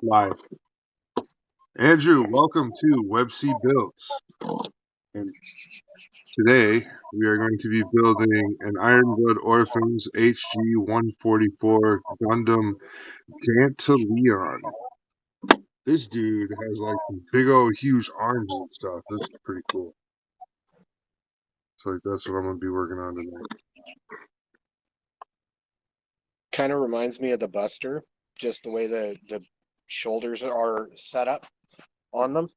Live. Andrew, welcome to WebC Builds. And today we are going to be building an Ironblood Orphans HG-144 Gundam Dantalion. This dude has like big old huge arms and stuff. This is pretty cool. So that's what I'm gonna be working on tonight. Kind of reminds me of the Buster, just the way the shoulders are set up on them.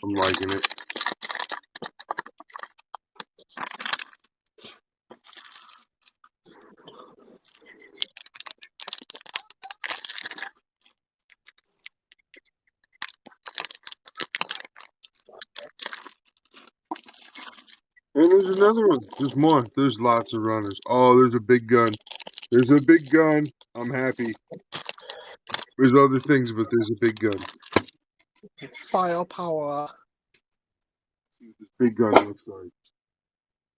I'm liking it. And there's another one. There's more. There's lots of runners. Oh, there's a big gun. There's a big gun. I'm happy. There's other things, but there's a big gun. Firepower. See what this big gun looks like.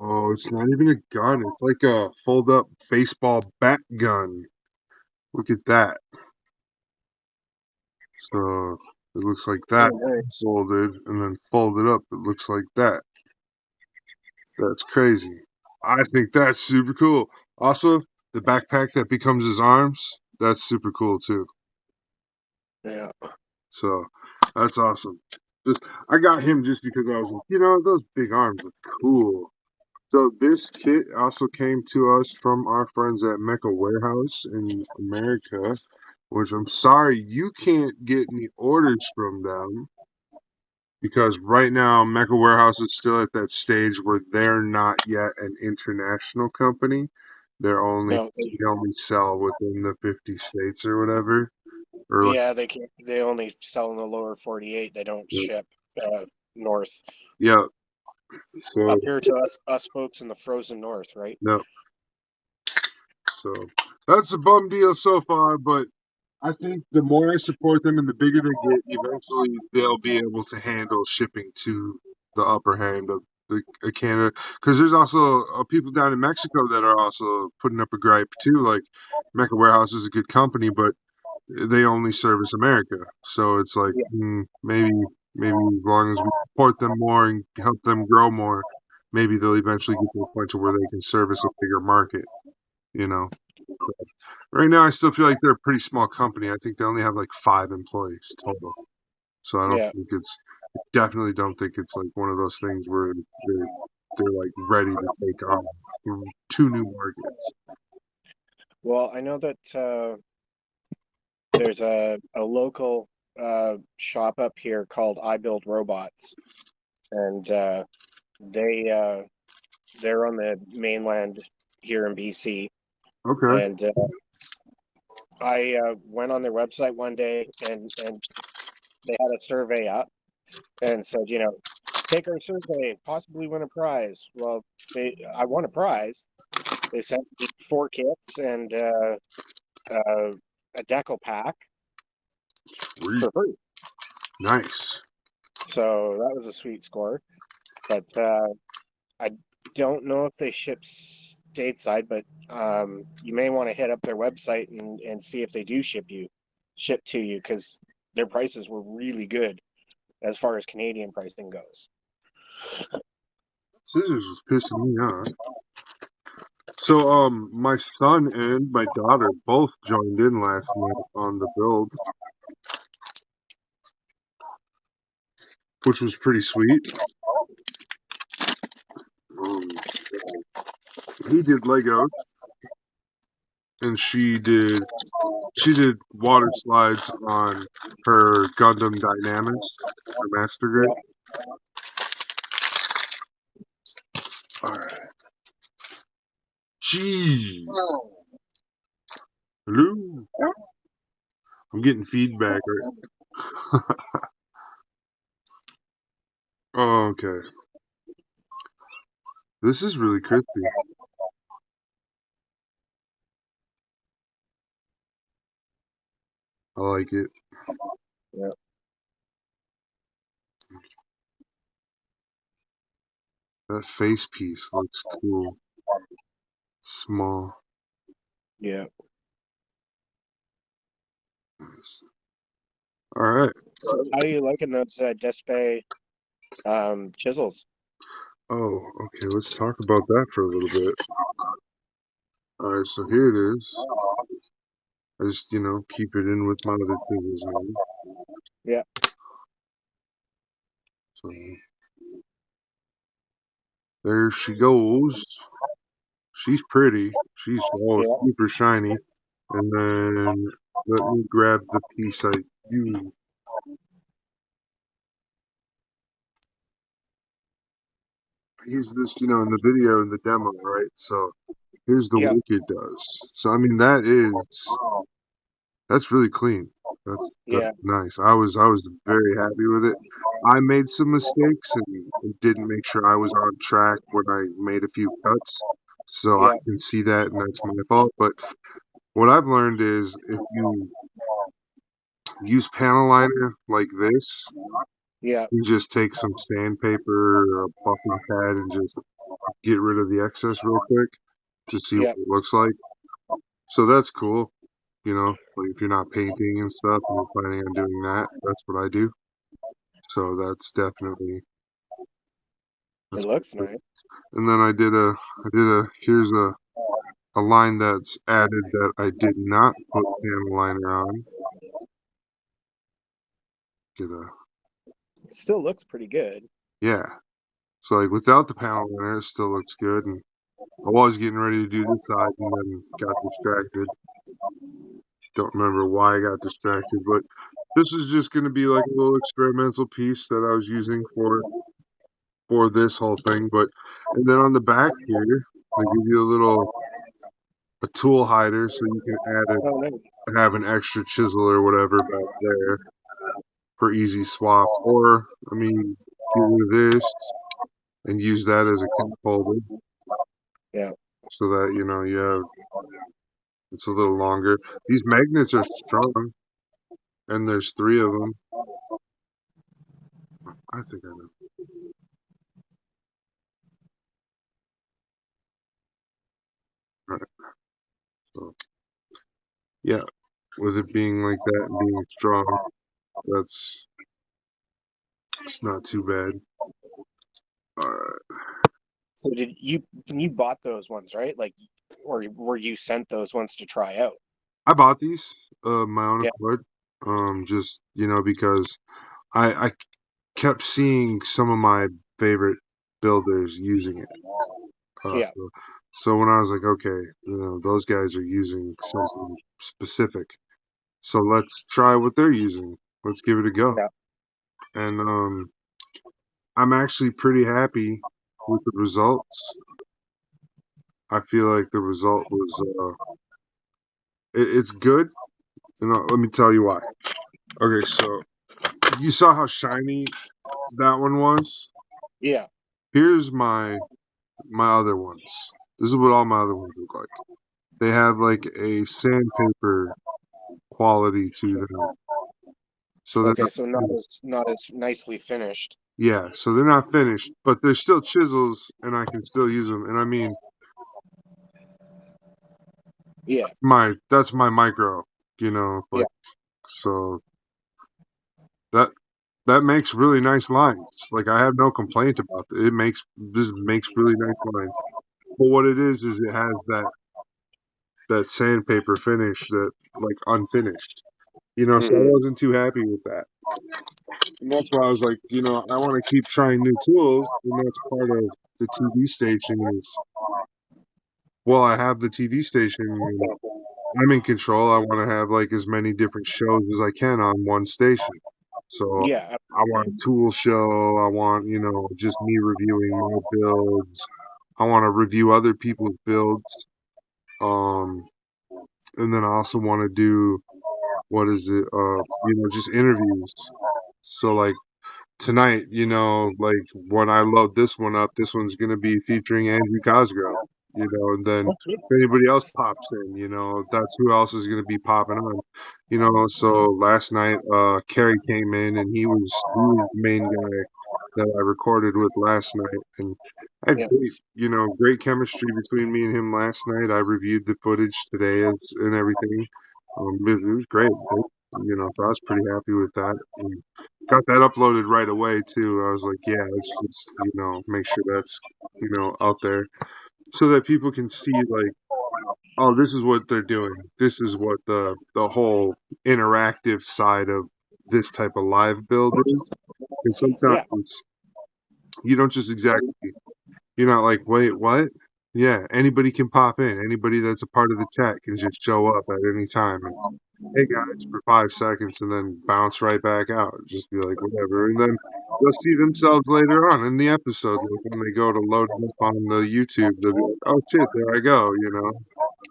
Oh, it's not even a gun. It's like a fold-up baseball bat gun. Look at that. So it looks like that Nice. folded, and then folded up. It looks like that. That's crazy. I think that's super cool. Also, the backpack that becomes his arms, that's super cool too. Yeah. So that's awesome. I got him just because I was like, those big arms look cool. So this kit also came to us from our friends at Mecha Warehouse in America, which I'm sorry you can't get any orders from them because right now Mecha Warehouse is still at that stage where they're not yet an international company. No. They only sell within the 50 states or whatever. Or like, Yeah, they can. They only sell in the lower 48. They don't ship north yeah. So up here to us folks in the frozen north, right? no. So that's a bum deal so far, but I think the more I support them and the bigger they get, eventually they'll be able to handle shipping to the upper hand of the Canada. Because there's also people down in Mexico that are also putting up a gripe too. Like Mecha Warehouse is a good company, but they only service America. So it's like Yeah. maybe as long as we support them more and help them grow more, maybe they'll eventually get to the point to where they can service a bigger market. You know. Right now, I still feel like they're a pretty small company. I think they only have like 5 employees total. So I don't Yeah. think definitely don't think it's like one of those things where they're like ready to take on two new markets. Well, I know that there's a local shop up here called I Build Robots, and they're on the mainland here in BC. Okay. And I went on their website one day, and they had a survey up and said, take our survey, possibly win a prize. Well, I won a prize. They sent me 4 kits and a deco pack Sweet. for free. Nice. So that was a sweet score. But I don't know if they ship stateside, but you may want to hit up their website and see if they do ship to you, because their prices were really good as far as Canadian pricing goes. Scissors was pissing me off. So my son and my daughter both joined in last night on the build, which was pretty sweet. Um, he did Legos and she did water slides on her Gundam Dynamics, her Master Grade. Yeah. Alright. Gee. Hello. I'm getting feedback right. Oh, okay. This is really crispy. I like it. Yeah. That face piece looks cool. Small. Yeah. Nice. All right. So how are you liking those Despair chisels? Oh, okay. Let's talk about that for a little bit. All right. So here it is. I just, keep it in with my other scissors now. Yeah. So there she goes. She's pretty. She's all Yeah. super shiny. And then let me grab the piece I used. I used this, in the video in the demo, right? So here's the Yeah. work it does. So I mean that's really clean. That's Yeah. nice. I was very happy with it. I made some mistakes and didn't make sure I was on track when I made a few cuts. So I Yeah. can see that and that's my fault. But what I've learned is if you use panel liner like this, Yeah. you just take some sandpaper or a buffing pad and just get rid of the excess real quick to see what Yeah. it looks like. So that's cool. Like if you're not painting and stuff and you're planning on doing that, that's what I do. So that's definitely It that's looks good. nice. And then here's a line that's added that I did not put panel liner on. Get a It still looks pretty good. Yeah. So like without the panel liner, it still looks good. And I was getting ready to do this side and then got distracted. Don't remember why I got distracted, but this is just going to be like a little experimental piece that I was using for this whole thing. But and then on the back here, they give you a tool hider so you can Oh, nice. have an extra chisel or whatever back there for easy swap. Or I mean, get rid of this and use that as a cup holder Yeah. so that you have it's a little longer. These magnets are strong, and there's three of them. I think I know. All right, so yeah, with it being like that and being strong, that's it's not too bad. All right. So did you bought those ones, right? Like, or were you sent those ones to try out? I bought these my own Yeah. accord, just because I kept seeing some of my favorite builders using it. Yeah. So when I was like, okay, those guys are using something specific, so let's try what they're using. Let's give it a go. Yeah. And I'm actually pretty happy with the results. I feel like the result was it's good. And let me tell you why. Okay, so you saw how shiny that one was. Yeah. Here's my other ones. This is what all my other ones look like. They have like a sandpaper quality to them. So they're Okay, not so not as nicely finished. yeah, so they're not finished, but they're still chisels and I can still use them. And I mean, Yeah. that's my micro, Yeah. like so that that makes really nice lines. Like I have no complaint about it. This makes really nice lines. But what it is it has that sandpaper finish that like unfinished. So I Hmm. wasn't too happy with that. And that's why I was like, I want to keep trying new tools, and that's part of the TV station is, well, I have the TV station, and I'm in control. I want to have like as many different shows as I can on one station. So Yeah. I want a tool show. I want, just me reviewing my builds. I want to review other people's builds. Um, and then I also want to do, what is it? Just interviews. So like tonight, like when I load this one up, this one's gonna be featuring Andrew Cosgrove, and then if anybody else pops in, that's who else is gonna be popping on. So last night, Kerry came in and he was the main guy. that I recorded with last night, and I had Yeah. great chemistry between me and him last night. I reviewed the footage today and everything. It was great. So I was pretty happy with that. And got that uploaded right away too. I was like, yeah, let's just make sure that's out there so that people can see like, oh, this is what they're doing. This is what the whole interactive side of this type of live build is. And Yeah. sometimes you don't just exactly, you're not like, wait, what? Yeah, anybody can pop in. Anybody that's a part of the chat can just show up at any time and, hey guys, for 5 seconds and then bounce right back out. Just be like, whatever. And then they'll see themselves later on in the episode. Like when they go to load it up on the YouTube, they'll be like, oh shit, there I go.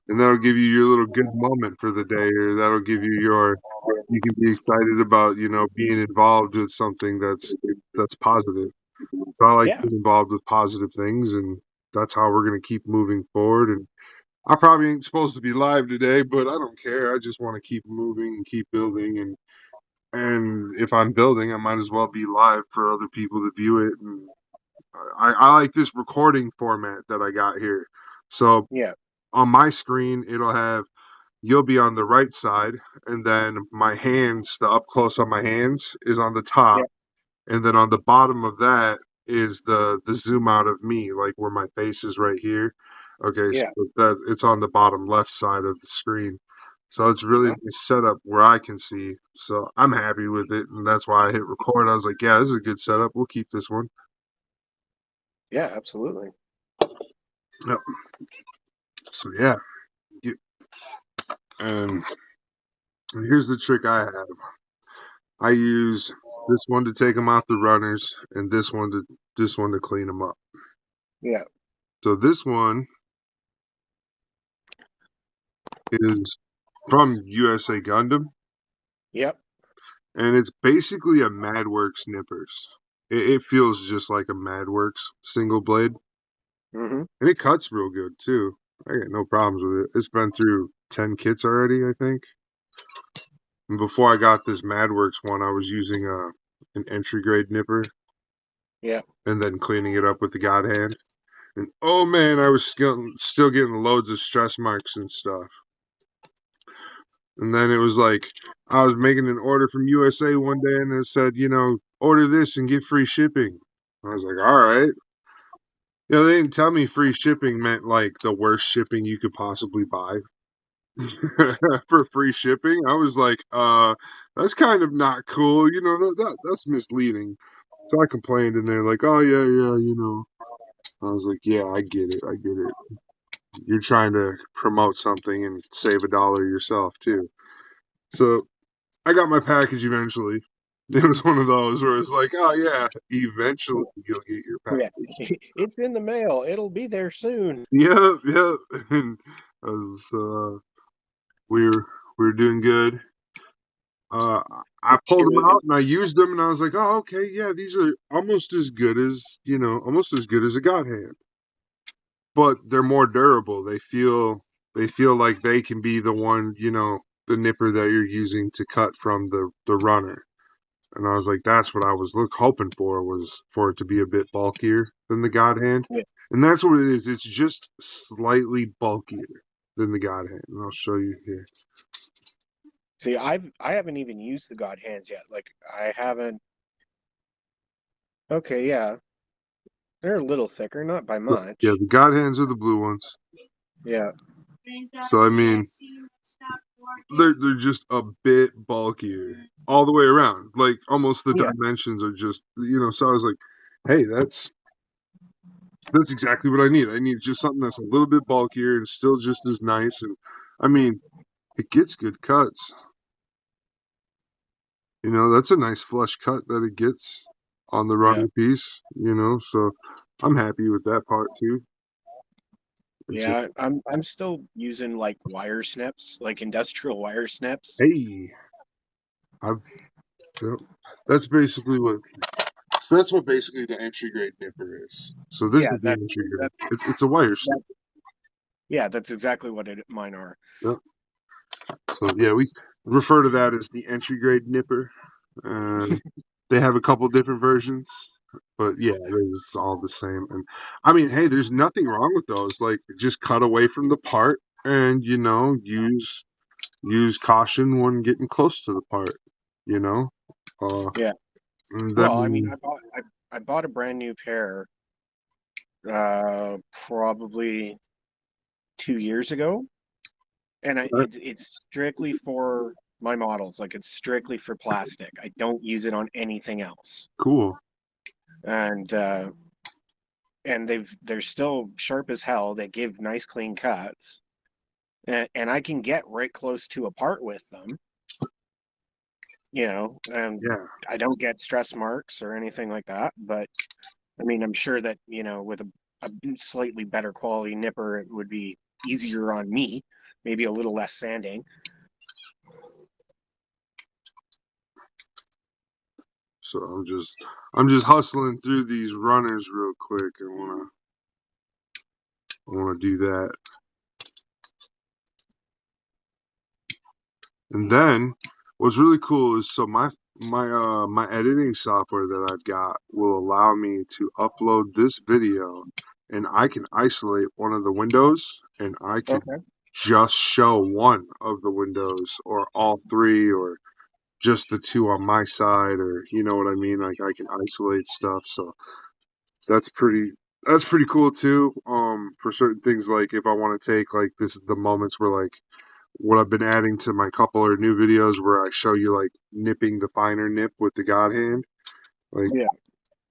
And that'll give you your little good moment for the day, or that'll give you you can be excited about, being involved with something that's positive. So I like Yeah. being involved with positive things, and that's how we're gonna keep moving forward. And I probably ain't supposed to be live today, but I don't care. I just want to keep moving and keep building, and if I'm building, I might as well be live for other people to view it. And I like this recording format that I got here. So Yeah. on my screen, it'll have you'll be on the right side, and then my hands, the up close on my hands, is on the top, Yeah. and then on the bottom of that is the zoom out of me, like where my face is right here. Okay, so Yeah. that it's on the bottom left side of the screen. So it's really Huh? nice setup where I can see. So I'm happy with it, and that's why I hit record. I was like, yeah, this is a good setup. We'll keep this one. Yeah. Absolutely. Yep. So yeah, you- and here's the trick I have. I use this one to take them off the runners, and this one to clean them up. Yeah. So this one is from USA Gundam, Yep. and it's basically a MadWorks nippers. It feels just like a MadWorks single blade, Mm-hmm. and it cuts real good too. I got no problems with it. It's been through 10 kits already, I think. And before I got this MadWorks one, I was using an entry grade nipper, Yeah. and then cleaning it up with the God Hand. And oh man, I was still getting loads of stress marks and stuff. And then it was like I was making an order from USA one day, and it said, order this and get free shipping. I was like, all right. They didn't tell me free shipping meant like the worst shipping you could possibly buy for free shipping. I was like, that's kind of not cool. That's misleading. So I complained, and they're like, oh yeah. I was like, yeah, I get it. I get it. You're trying to promote something and save a dollar yourself too. So I got my package eventually. It was one of those where it's like, oh yeah, eventually you'll get your Yeah. package. It's in the mail. It'll be there soon. Yep, yep. And I was, we were doing good. Uh, I pulled them It, out and I used them, and I was like, oh okay, yeah, these are almost as good as a God Hand, but they're more durable. They feel like they can be the one, the nipper that you're using to cut from the runner. And I was like, that's what I was hoping for, was for it to be a bit bulkier than the God Hand. yeah. And that's what it is. It's just slightly bulkier than the God Hand. And I'll show you here. See, I haven't even used the God hands yet. Like I haven't. Okay. Yeah. They're a little thicker, not by Yeah, much. the God Hands are the blue ones. Yeah. So I mean, they're just a bit bulkier all the way around. Like almost the Yeah. dimensions are just, so I was like, hey, that's exactly what I need. I need just something that's a little bit bulkier and still just as nice. And I mean, it gets good cuts. That's a nice flush cut that it gets on the Yeah. running piece, so I'm happy with that part too. It's Yeah. I'm still using like wire snips, like industrial wire snips. hey, I've, yep, that's basically what basically the entry grade nipper is. So this Yeah. is the That's entry grade. that's It's a wire snip. that. Yeah. That's exactly what mine are. Yep. So yeah, we refer to that as the entry grade nipper. Uh, they have a couple different versions. But yeah, it's all the same. And I mean, hey, there's nothing wrong with those. Like, just cut away from the part, and use caution when getting close to the part. You know, uh, Yeah. and Well, I mean, then I bought a brand new pair probably 2 years ago, and it's strictly for my models. Like it's strictly for plastic. I don't use it on anything else. cool. And they're still sharp as hell. They give nice clean cuts, and I can get right close to a part with them. And Yeah. I don't get stress marks or anything like that. But I mean, I'm sure that with a slightly better quality nipper, it would be easier on me. Maybe a little less sanding. So I'm just hustling through these runners real quick. I wanna do that. And then what's really cool is so my editing software that I've got will allow me to upload this video, and I can isolate one of the windows, and I can Okay. just show one of the windows or all three or just the two on my side, or you know what I mean? Like, I can isolate stuff. So that's pretty that's pretty cool too. For certain things, like if I want to take like the moments where, like, what I've been adding to my couple or new videos where I show you like nipping the finer nip with the God hand. Like, Yeah.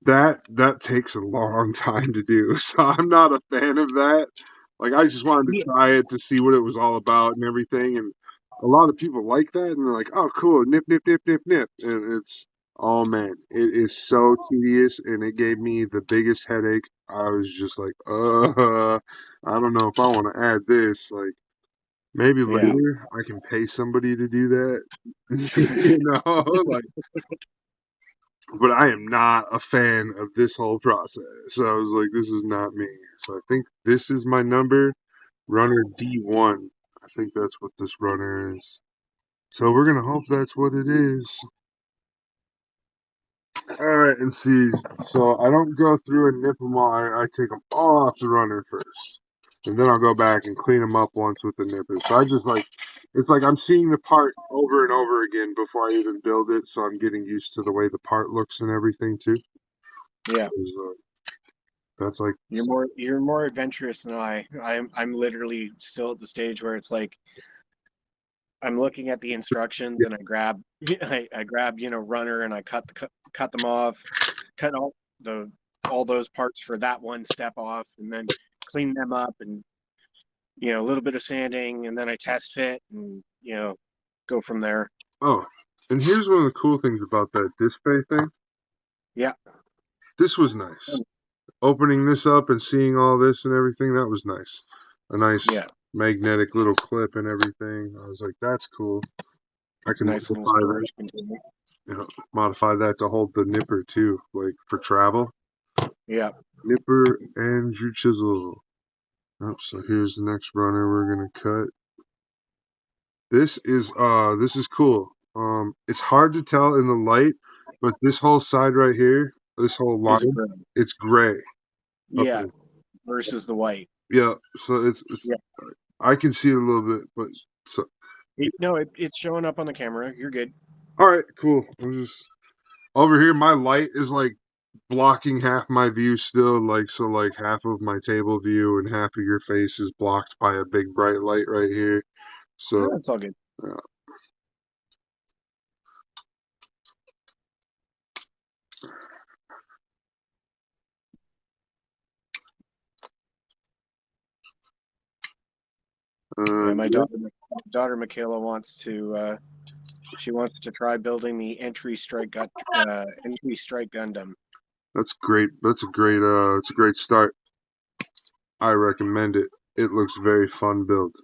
that takes a long time to do. So I'm not a fan of that. Like, I just wanted to Yeah. try it to see what it was all about and everything. And a lot of people like that, and they're like, "Oh, cool, nip, nip, nip, nip, nip." And oh man, it is so tedious, and it gave me the biggest headache. I was just like, I don't know if I want to add this. Like, maybe Yeah. later I can pay somebody to do that. you know, like, but I am not a fan of this whole process. So I was like, this is not me. So I think this is my number, runner D1. I think that's what this runner is. So we're gonna hope that's what it is. All right, and see. So I don't go through and nip them all. I take them all off the runner first, and then I'll go back and clean them up once with the nipper. So I just like, it's like I'm seeing the part over and over again before I even build it. So I'm getting used to the way the part looks and everything too. Yeah. 'Cause, that's like, You're more adventurous than I. I'm literally still at the stage where it's like I'm looking at the instructions yeah. and I grab I grab runner and I cut them off, cut all those parts for that one step off, and then clean them up and a little bit of sanding, and then I test fit and go from there. Oh, and here's one of the cool things about that display thing. Yeah. This was nice. Opening this up and seeing all this and everything, that was nice. A nice Yeah. magnetic little clip and everything. I was like, that's cool. I can Nice little modify that, storage container. modify that to hold the nipper too, like for travel. Yeah. Nipper and your chisel. Oh, so here's the next runner we're gonna cut. This is cool. It's hard to tell in the light, but this whole side right here, this whole Is it line, good? it's gray. Yeah. Okay. Versus the white. Yeah, so it's Yeah. I can see it a little bit, but so No, it's showing up on the camera. You're good. all right, cool. I'm just over here. My light is like blocking half my view still, like, so like half of my table view and half of your face is blocked by a big bright light right here. No, So it's all good. uh, Yeah, my yeah, daughter Michaela wants to try building the entry strike Gundam. that's great. It's a great start. I recommend it. It looks very fun build.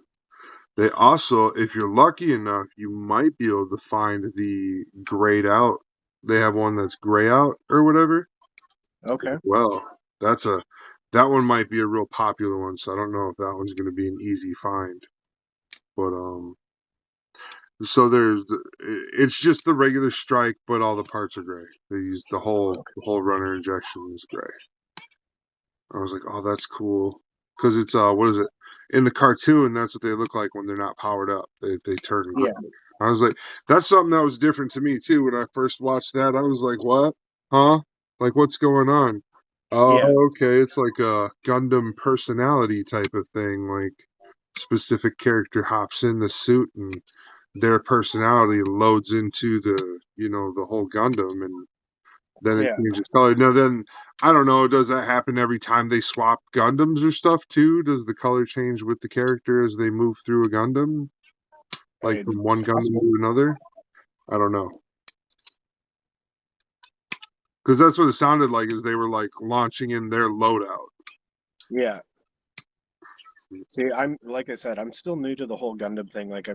They also, if you're lucky enough, you might be able to find the grayed out. They have one that's gray out or whatever. Okay. Well, that's a that one might be a real popular one, so I don't know if that one's going to be an easy find. But So it's just the regular strike, but all the parts are gray. They use the whole runner injection is gray. I was like, oh, that's cool. Because it's what is it? In the cartoon, that's what they look like when they're not powered up. They turn gray. Yeah, I was like, that's something that was different to me too when I first watched that. I was like, what? Huh? Like, what's going on? yeah, Oh, okay. It's like a Gundam personality type of thing. Like, specific character hops in the suit and their personality loads into the whole Gundam, and then it yeah. changes color. Now, then I don't know. Does that happen every time they swap Gundams or stuff too? Does the color change with the character as they move through a Gundam, like It's from one Gundam possible. to another? I don't know, because that's what it sounded like. Is they were like launching in their loadout. Yeah. See, I'm like I said, I'm still new to the whole Gundam thing. Like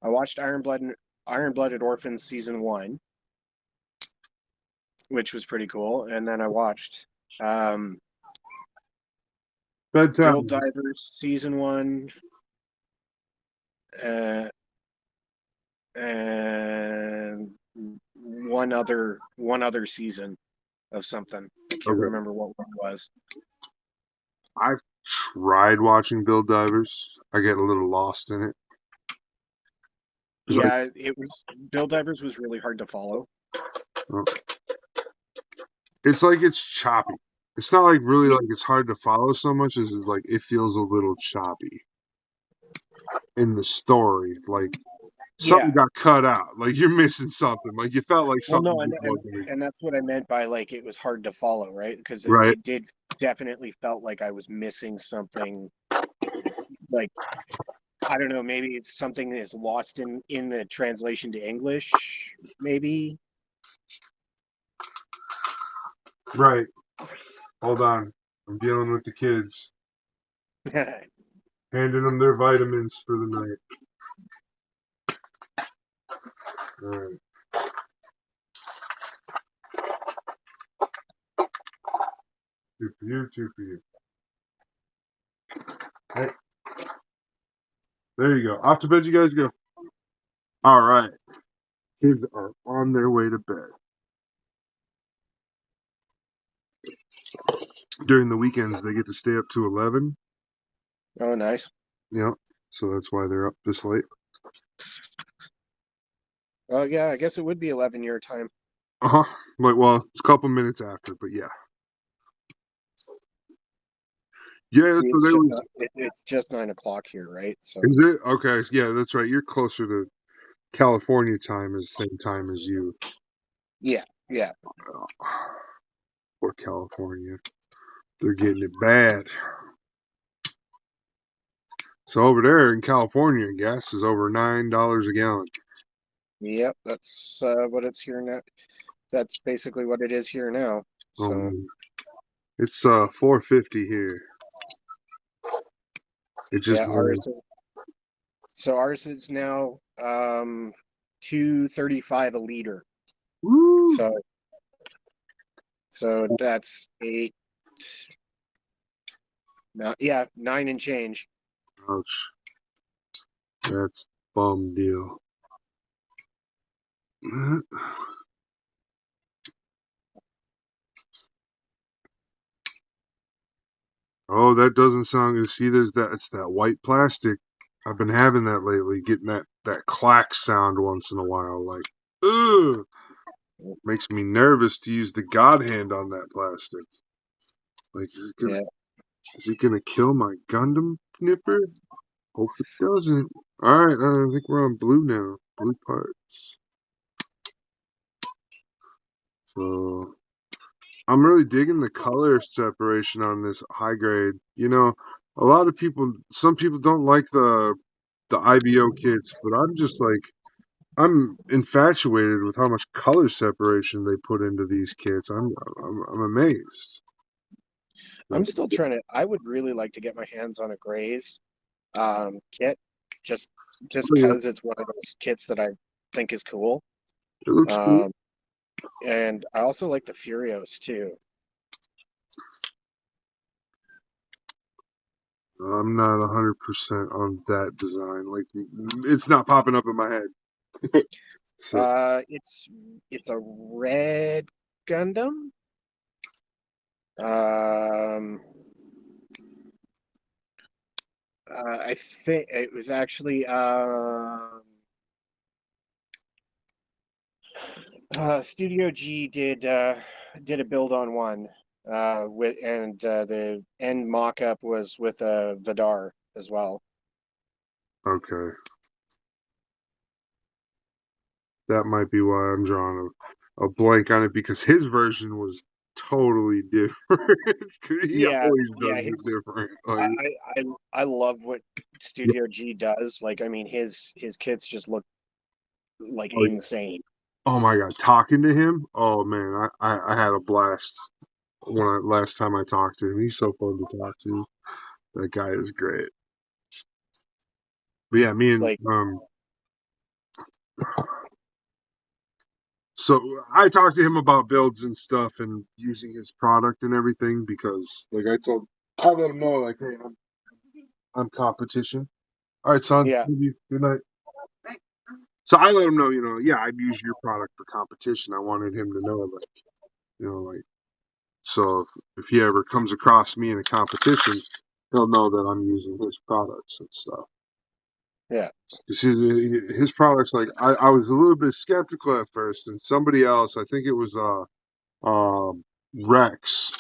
I watched Iron Blooded Orphans season 1, which was pretty cool, and then I watched um Build Bedtime. Divers season 1, uh, and one other season of something. I can't Okay, remember what one it was. I've tried watching Build Divers. I get a little lost in it. It's like, Yeah, it was Build Divers was really hard to follow. uh, it's choppy. It's not like really like it's hard to follow so much as it's like it feels a little choppy in the story. Like something Yeah. got cut out. Like you're missing something. Like you felt like Well, something no, and just and wasn't and that's what I meant by like it was hard to follow, right? Because it, right. it did definitely felt like I was missing something. Like I don't know, maybe it's something that's lost in the translation to English, maybe. Right. Hold on. I'm dealing with the kids, handing them their vitamins for the night. All right. Two for you, two for you. Hey, there you go. Off to bed, you guys go. All right. Kids are on their way to bed. During the weekends, they get to stay up to 11. Oh, nice. Yeah. So that's why they're up this late. Oh, yeah, I guess it would be 11 your time. Uh huh. Like, well, it's a couple minutes after, but yeah. Yeah. See, So there was. it's just 9 o'clock here, right? So Is it okay? Yeah, that's right. You're closer to California time is the same time as you. yeah, yeah, Oh, poor California. They're getting it bad. So over there in California, gas is over $9 a gallon. yep. That's what it's here now. That's basically what it is here now. So Um, it's 4.50 here. It just yeah, ours is now 2.35 a liter. woo. So that's eight. No, yeah, 9 and change. Ouch. That's bum deal. Oh, that doesn't sound good. See, there's that. It's that white plastic. I've been having that lately, getting that clack sound once in a while. Like, ugh, makes me nervous to use the God hand on that plastic. Like, Yeah, is it gonna kill my Gundam nipper? Hope it doesn't. All right, I think we're on blue now. Blue parts. So I'm really digging the color separation on this high grade. A lot of people, some people don't like the IBO kits, but I'm just like I'm infatuated with how much color separation they put into these kits. I'm amazed. I'm So, still trying to. I would really like to get my hands on a Grays kit, just just oh yeah, because it's one of those kits that I think is cool. it looks cool. Um, and I also like the Furios too. I'm not 100% on that design. Like, it's not popping up in my head. So, It's a red Gundam. Um, I think it was actually Studio G did a build on one with and the end mock-up was with a Vidar as well. okay. That might be why I'm drawing a blank on it because his version was totally different. He Yeah, always yeah, does it different. I, Like, I love what Studio G does. Like, I mean, his kits just look like oh, yeah. insane. Oh my God, talking to him. Oh man, I had a blast last time I talked to him. He's so fun to talk to. That guy is great. But yeah, me and Like, so I talked to him about builds and stuff and using his product and everything because like I let him know like, hey, I'm competition. All right, son. yeah, Good night. So I let him know, yeah, I'd use your product for competition. I wanted him to know, like, like, so if he ever comes across me in a competition, he'll know that I'm using his products and stuff. yeah, 'Cause his products, like, I was a little bit skeptical at first, and somebody else, I think it was um, Rex.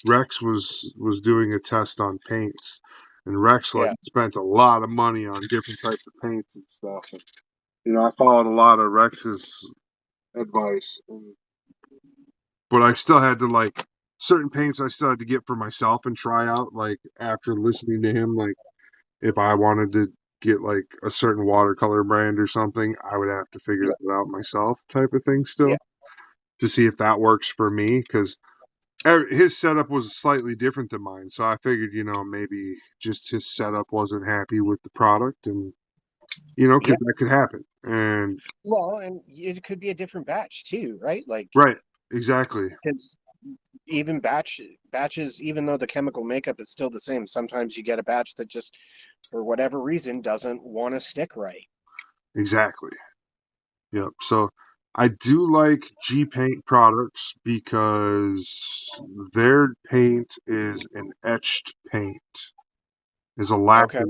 Rex was doing a test on paints, and Rex like yeah. spent a lot of money on different types of paints and stuff. And, I followed a lot of Rex's advice, but I still had to like certain paints I still had to get for myself and try out. Like after listening to him, like if I wanted to get like a certain watercolor brand or something, I would have to figure Yeah, that out myself, type of thing. yeah, Still to see if that works for me because his setup was slightly different than mine. So I figured, maybe just his setup wasn't happy with the product, and yeah. because that could happen. And Well, and it could be a different batch too, right? Like, right, exactly, because even batches, even though the chemical makeup is still the same, sometimes you get a batch that just, for whatever reason, doesn't want to stick right. exactly. Yep. So I do like G Paint products because their paint is an etched paint, is a Okay. lacquer,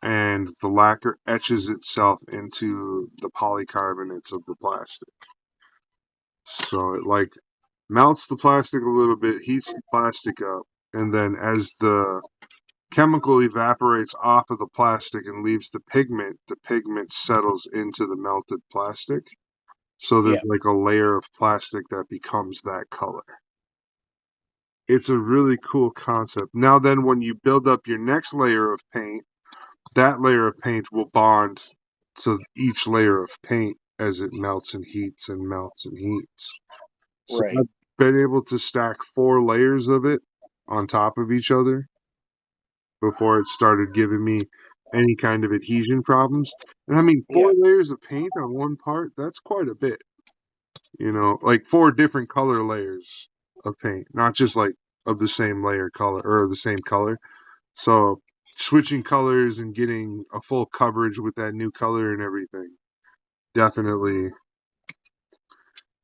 and the lacquer etches itself into the polycarbonates of the plastic. So it like melts the plastic a little bit, heats the plastic up, and then as the chemical evaporates off of the plastic and leaves the pigment settles into the melted plastic. So there's Yeah. like a layer of plastic that becomes that color. It's a really cool concept. Now then when you build up your next layer of paint, that layer of paint will bond to each layer of paint as it melts and heats and melts and heats. So Right. I've been able to stack 4 layers of it on top of each other before it started giving me any kind of adhesion problems. And I mean, four Yeah. layers of paint on one part, that's quite a bit. Like 4 different color layers of paint, not just like of the same layer color or the same color. So switching colors and getting a full coverage with that new color and everything, definitely.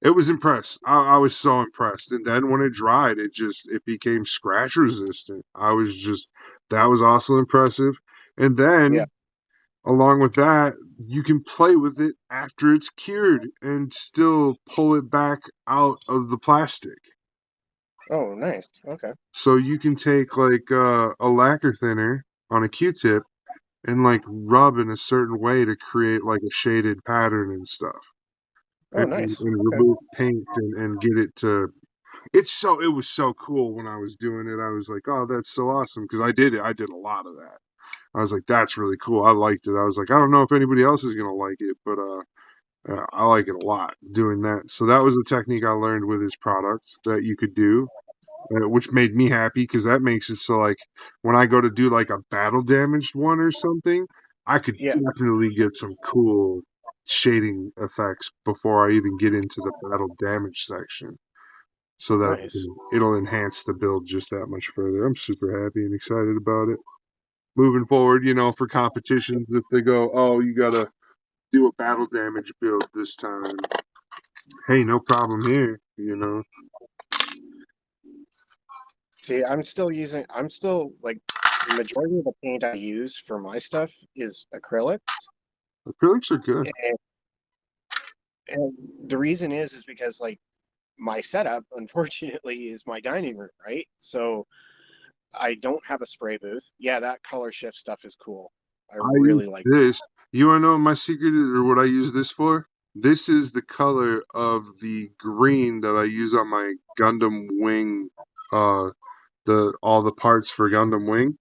It was impressed. I was so impressed. And then when it dried, it became scratch resistant. That was also impressive. And Yeah. then along with that, you can play with it after it's cured and still pull it back out of the plastic. Oh, nice. Okay. So you can take like a lacquer thinner on a Q-tip and like rub in a certain way to create like a shaded pattern and stuff, Oh, and nice. Okay. remove paint and get it to. It was so cool when I was doing it. I was like, oh, that's so awesome because I did it. I did a lot of that. I was like, that's really cool. I liked it. I was like, I don't know if anybody else is gonna like it, but I like it a lot doing that. So that was a technique I learned with his product that you could do, which made me happy because that makes it so like when I go to do like a battle damaged one or something, I could Yeah. definitely get some cool shading effects before I even get into the battle damage section. So that Nice. it'll enhance the build just that much further. I'm super happy and excited about it. moving forward, for competitions. If they go, oh, you gotta do a battle damage build this time. Hey, no problem here. See, I'm still like the majority of the paint I use for my stuff is acrylics. Acrylics are good. And, and the reason is because like my setup, unfortunately, is my dining room, right? So I don't have a spray booth. Yeah, that color shift stuff is cool. I I really use like. this. You wanna know what my secret is, or what I use this for? This is the color of the green that I use on my Gundam wing. Uh, the all the parts for Gundam wing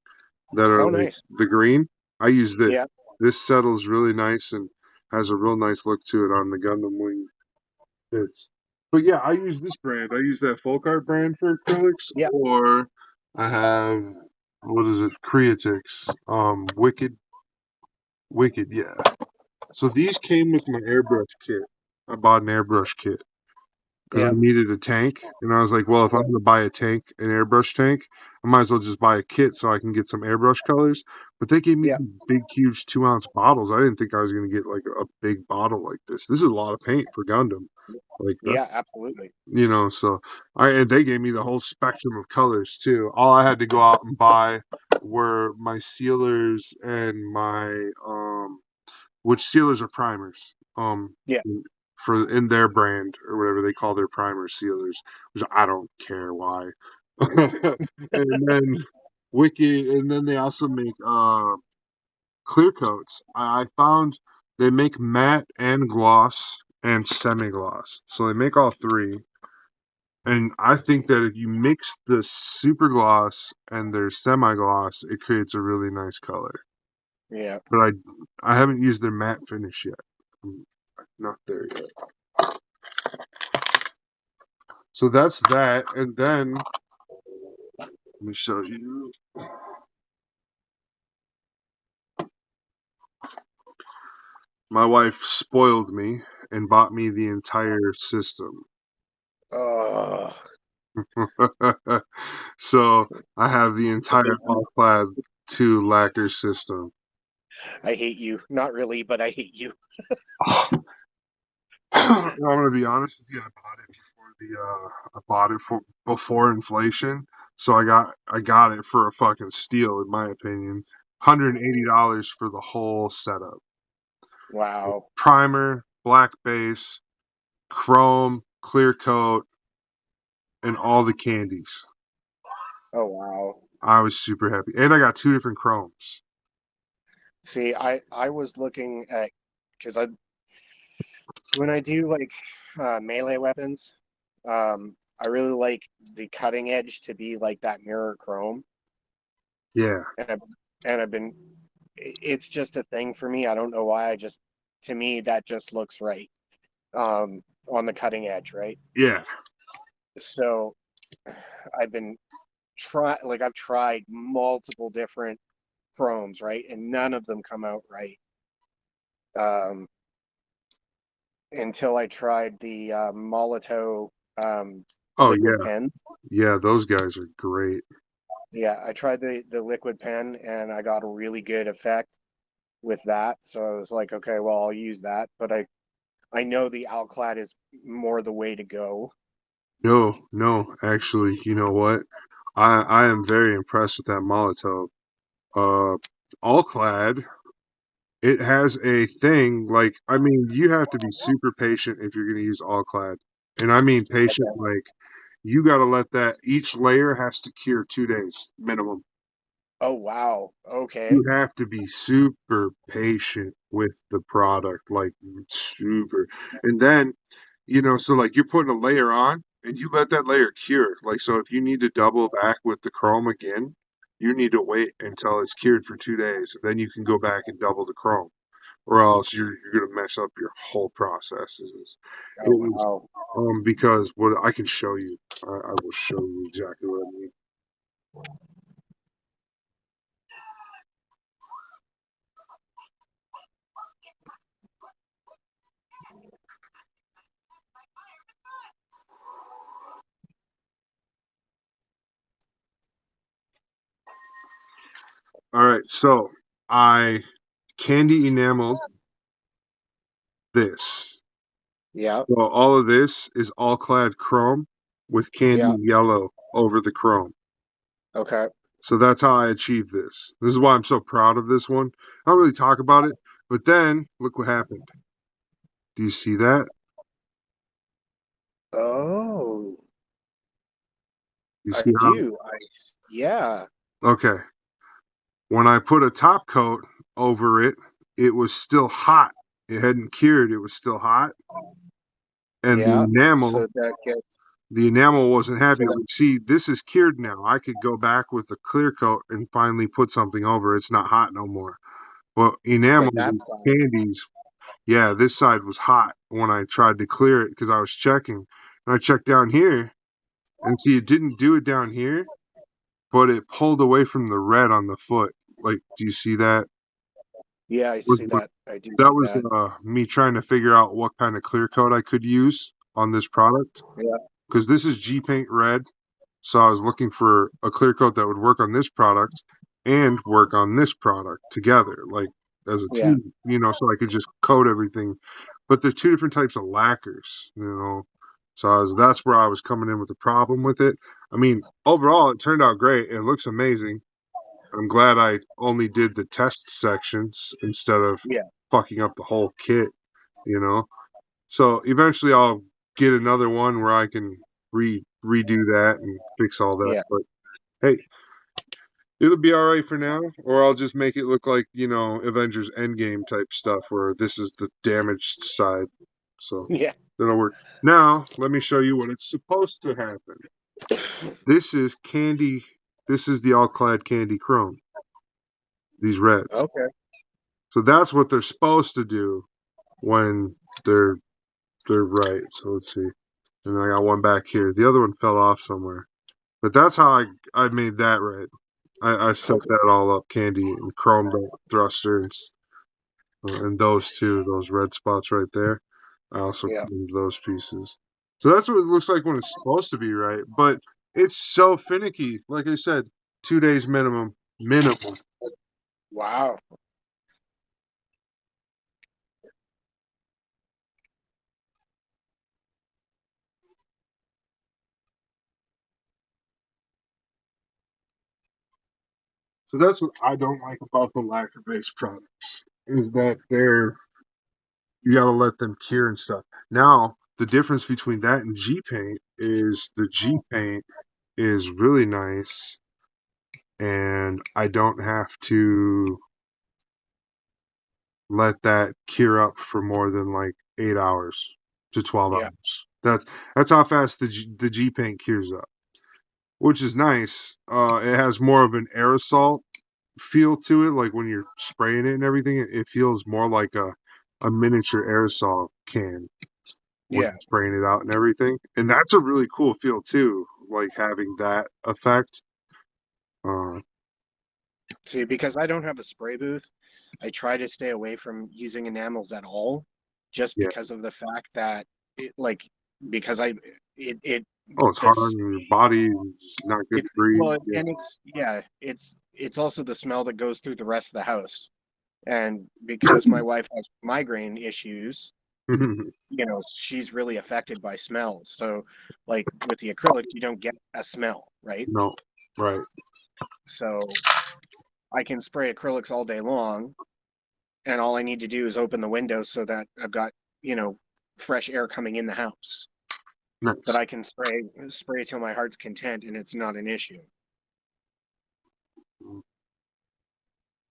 that are Oh, like nice. the green. I use this. Yeah, This settles really nice and has a real nice look to it on the Gundam wing bits. But yeah, I use this brand. I use that Folk Art brand for acrylics, yeah, or I have what is it? Creatix. Wicked, yeah. So these came with my airbrush kit. I bought an airbrush kit because I yeah, needed a tank, and I was like, well, if I'm yeah, gonna buy a tank, an airbrush tank, I might as well just buy a kit so I can get some airbrush colors. But they gave me yeah, these big, huge 2-ounce bottles. I didn't think I was gonna get like a big bottle like this. This is a lot of paint for Gundam. Like that, yeah, absolutely. so and they gave me the whole spectrum of colors too. All I had to go out and buy were my sealers and my which sealers are primers. Yeah. For in their brand or whatever they call their primer sealers, which I don't care why. And then Wiki, and then they also make clear coats. I found they make matte and gloss and semi gloss, so they make all three. And I think that if you mix the super gloss and their semi gloss, it creates a really nice color. Yeah. But I haven't used their matte finish yet. I'm not there yet. So that's that. And then let me show you. My wife spoiled me and bought me the entire system. Oh, So I have the entire all-clad 2 lacquer system. I hate you. Not really, but I hate you. I'm gonna be honest with you. I bought it for before inflation, so I got it for a fucking steal, in my opinion. $180 for the whole setup. Wow. Primer, black base, chrome, clear coat, and all the candies. Oh, wow. I was super happy, and I got 2 different chromes. See, I was looking at because I when I do like melee weapons, I really like the cutting edge to be like that mirror chrome, Yeah, and I've been it's just a thing for me. I don't know why. To me that just looks right on the cutting edge, right? yeah. So I've been I've tried multiple different chromes, right, and none of them come out right. Um, until I tried the Molotov Oh liquid yeah, pen. yeah. Those guys are great. Yeah, I tried the liquid pen and I got a really good effect with that. So I was like, okay, well, I'll use that. But I know the Alclad is more the way to go. No, no. Actually, you know what? I am very impressed with that Molotov. Uh, all clad. It has a thing like I mean, you have to be super patient if you're going to use all clad, and I mean patient Okay. like you got to let that each layer has to cure 2 days minimum. Oh, wow. Okay. You have to be super patient with the product, like super. And then, so like you're putting a layer on and you let that layer cure. Like, so if you need to double back with the chrome again, you need to wait until it's cured for 2 days. Then you can go back and double the chrome, or else you're going to mess up your whole process. It Oh, was, wow. because what I can show you, I will show you exactly what I mean. All right, so I candy enameled this. Yeah. Well, all of this is all clad chrome with candy Yeah. yellow over the chrome. Okay. So that's how I achieved this. This is why I'm so proud of this one. I don't really talk about it, but then look what happened. Do you see that? Oh, You I see do. Yeah. how? Okay. When I put a top coat over it, it was still hot. It hadn't cured. It was still hot, and Yeah. So that gets the enamel wasn't so happy. that Like, see, this is cured now. I could go back with a clear coat and finally put something over. It's not hot no more. Well, but enamel that and side. candies, yeah, this side was hot when I tried to clear it because I was checking. And I checked down here and see it didn't do it down here, but it pulled away from the red on the foot. Like, do you see that? Yeah, I Was see that. I do that see was that. me trying to figure out what kind of clear coat I could use on this product Yeah. because this is G Paint Red. So I was looking for a clear coat that would work on this product and work on this product together, like as a Yeah. team, so I could just coat everything. But they're two different types of lacquers. So that's where I was coming in with the problem with it. I mean, overall, it turned out great. It looks amazing. I'm glad I only did the test sections instead of Yeah. fucking up the whole kit, you know. So eventually I'll get another one where I can redo that and fix all that. Yeah. But hey, it'll be all right for now, or I'll just make it look like Avengers Endgame type stuff where this is the damaged side. So Yeah. that'll work. Now let me show you what it's supposed to happen. This is candy. This is the all clad candy chrome. These reds. Okay. So that's what they're supposed to do when they're they're right. So let's see. And then I got one back here. The other one fell off somewhere. But that's how I made that right. I set Okay. that all up, candy and chromed the thruster and those two, those red spots right there. I also Yeah. chromed those pieces. So that's what it looks like when it's supposed to be right. But it's so finicky. Like I said, 2 days minimum. Minimum. Wow. So that's what I don't like about the lacquer based products is that you gotta let them cure and stuff. Now, the difference between that and G paint is the G paint is really nice and I don't have to let that cure up for more than like 8 hours to 12 Yeah. hours. That's how fast the G paint cures up, which is nice. It has more of an aerosol feel to it, like when you're spraying it and everything. It feels more like a miniature aerosol can when Yeah. you're spraying it out and everything. And that's a really cool feel too, like having that effect. Uh, See, because I don't have a spray booth, I try to stay away from using enamels at all, just yeah. because of the fact that it like because it Oh, it's hard this on your body. It's not good to it's breathe. well Yeah. and it's yeah it's also the smell that goes through the rest of the house. And because my wife has migraine issues, she's really affected by smells. So, like with the acrylic, you don't get a smell, right? No, right. So I can spray acrylics all day long, and all I need to do is open the window so that I've got, you know, fresh air coming in the house that Nice. I can spray till my heart's content, and it's not an issue.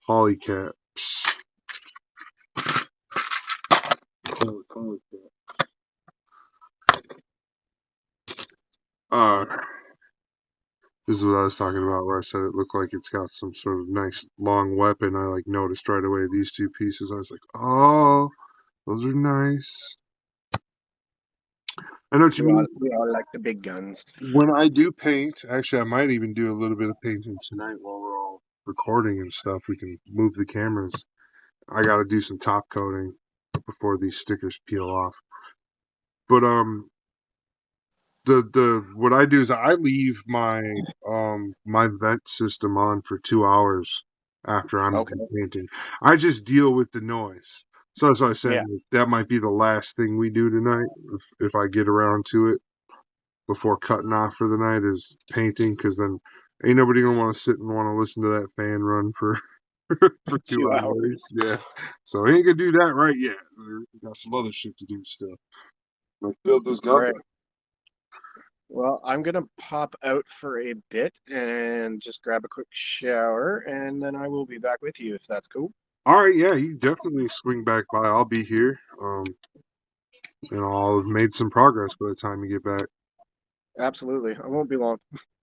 Polycaps. Polycap. Uh, this is what I was talking about where I said it looked like it's got some sort of nice long weapon. I like noticed right away these two pieces. I was like, oh, those are nice. I know what you mean. We all like the big guns. When I do paint, actually, I might even do a little bit of painting tonight while we're all recording and stuff. We can move the cameras. I got to do some top coating before these stickers peel off. But the what I do is I leave my my vent system on for 2 hours after I'm Okay. done painting. I just deal with the noise. So as I said, Yeah. that might be the last thing we do tonight if I get around to it before cutting off for the night is painting, because then ain't nobody gonna want to sit and want to listen to that fan run for for 2 hours. 2 hours. Yeah, so I ain't gonna do that right yet. We got some other shit to do still. Like build this All gundam. right. Well, I'm gonna pop out for a bit and just grab a quick shower, and then I will be back with you if that's cool. All right, yeah, you definitely swing back by. I'll be here. I'll have made some progress by the time you get back. Absolutely. I won't be long.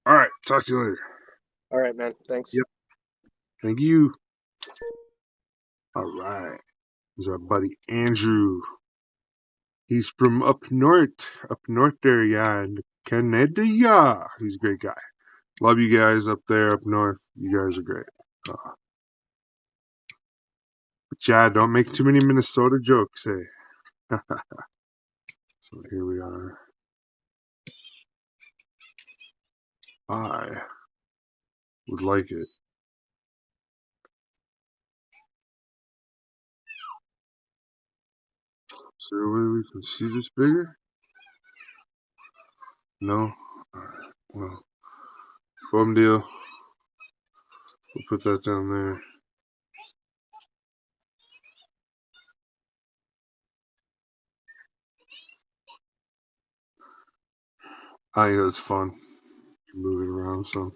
All right, talk to you later. All right, man. Thanks. Yep, thank you. All right, there's our buddy Andrew. He's from up north there, yeah, in Canada. Yeah, he's a great guy. Love you guys up there, up north. You guys are great. Uh, but yeah, don't make too many Minnesota jokes, eh? So here we are. I would like it. Is there a way we can see this bigger? No? Alright, well, foam deal. We'll put that down there. I think that's fun. Move it around some.